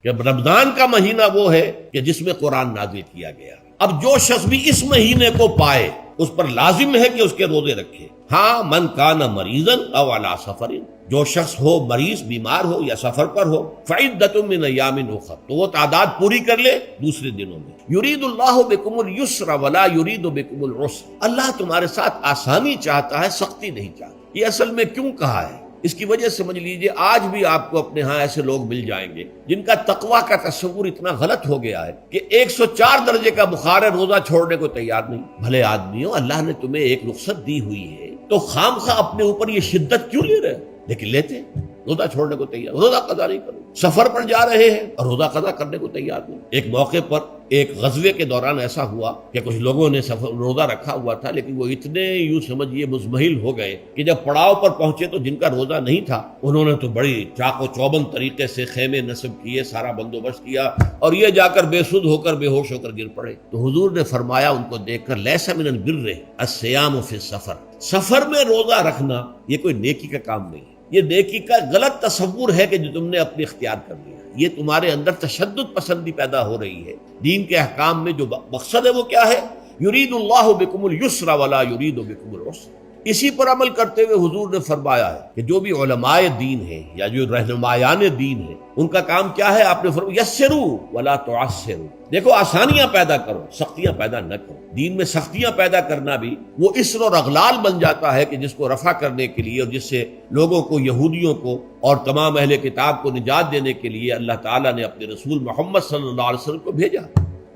کہ رمضان کا مہینہ وہ ہے کہ جس میں قرآن نازل کیا گیا. اب جو شخص بھی اس مہینے کو پائے اس پر لازم ہے کہ اس کے روزے رکھے. ہاں من کان مریضا او علی سفر، جو شخص ہو مریض، بیمار ہو یا سفر پر ہو، فعدۃ من ایام اخر، تو وہ تعداد پوری کر لے دوسرے دنوں میں. یرید اللہ بکم اليسر ولا یرید بکم العسر، اللہ تمہارے ساتھ آسانی چاہتا ہے، سختی نہیں چاہتا. یہ اصل میں کیوں کہا ہے؟ اس کی وجہ سمجھ لیجئے آج بھی آپ کو اپنے ہاں ایسے لوگ مل جائیں گے جن کا تقویٰ کا تصور اتنا غلط ہو گیا ہے کہ 104 درجے کا بخار ہے، روزہ چھوڑنے کو تیار نہیں. بھلے آدمیوں، اللہ نے تمہیں ایک رخصت دی ہوئی ہے تو خام خواہ اپنے اوپر یہ شدت کیوں لے رہے؟ لیکن لیتے روزہ چھوڑنے کو تیار، روزہ قضا نہیں کرو. سفر پر جا رہے ہیں اور روزہ قضا کرنے کو تیار نہیں. ایک موقع پر ایک غزوے کے دوران ایسا ہوا کہ کچھ لوگوں نے روزہ رکھا ہوا تھا، لیکن وہ اتنے یوں سمجھیے مزمحل ہو گئے کہ جب پڑاؤ پر پہنچے تو جن کا روزہ نہیں تھا انہوں نے تو بڑی چاق و چوبند طریقے سے خیمے نصب کیے، سارا بندوبست کیا، اور یہ جا کر بے سدھ ہو کر بے ہوش ہو کر گر پڑے. تو حضور نے فرمایا ان کو دیکھ کر، لیس من البر الصیام فی السفر، سفر میں روزہ رکھنا یہ کوئی نیکی کا کام نہیں ہے. یہ نیکی کا غلط تصور ہے کہ جو تم نے اپنے اختیار کر لیا. یہ تمہارے اندر تشدد پسندی پیدا ہو رہی ہے. دین کے احکام میں جو مقصد ہے وہ کیا ہے؟ یرید اللہ بکم اليسر ولا یرید بکم العسر. اسی پر عمل کرتے ہوئے حضور نے فرمایا ہے کہ جو بھی علماء دین ہیں یا جو رہنمایان دین ہیں ان کا کام کیا ہے؟ آپ نے فرمایا یسروا ولا تعسروا، دیکھو آسانیاں پیدا کرو، سختیاں پیدا نہ کرو. دین میں سختیاں پیدا کرنا بھی وہ اسر اور اغلال بن جاتا ہے کہ جس کو رفع کرنے کے لیے اور جس سے لوگوں کو، یہودیوں کو اور تمام اہل کتاب کو نجات دینے کے لیے اللہ تعالیٰ نے اپنے رسول محمد صلی اللہ علیہ وسلم کو بھیجا.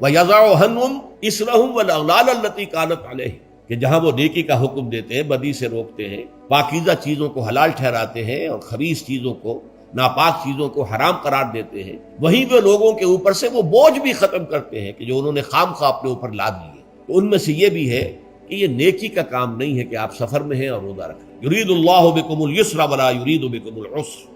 وَيَضَعُ عَنْهُمْ إِصْرَهُمْ وَالْأَغْلَالَ الَّتِي كَانَتْ عَلَيْهِمْ، کہ جہاں وہ نیکی کا حکم دیتے ہیں، بدی سے روکتے ہیں، پاکیزہ چیزوں کو حلال ٹھہراتے ہیں اور خبیث چیزوں کو، ناپاک چیزوں کو حرام قرار دیتے ہیں، وہیں وہ لوگوں کے اوپر سے وہ بوجھ بھی ختم کرتے ہیں کہ جو انہوں نے خام خواہ اپنے اوپر لاد لیے. تو ان میں سے یہ بھی ہے کہ یہ نیکی کا کام نہیں ہے کہ آپ سفر میں ہیں اور روزہ رکھیں. یرید اللہ بکم اليسر ولا یرید بکم العسر.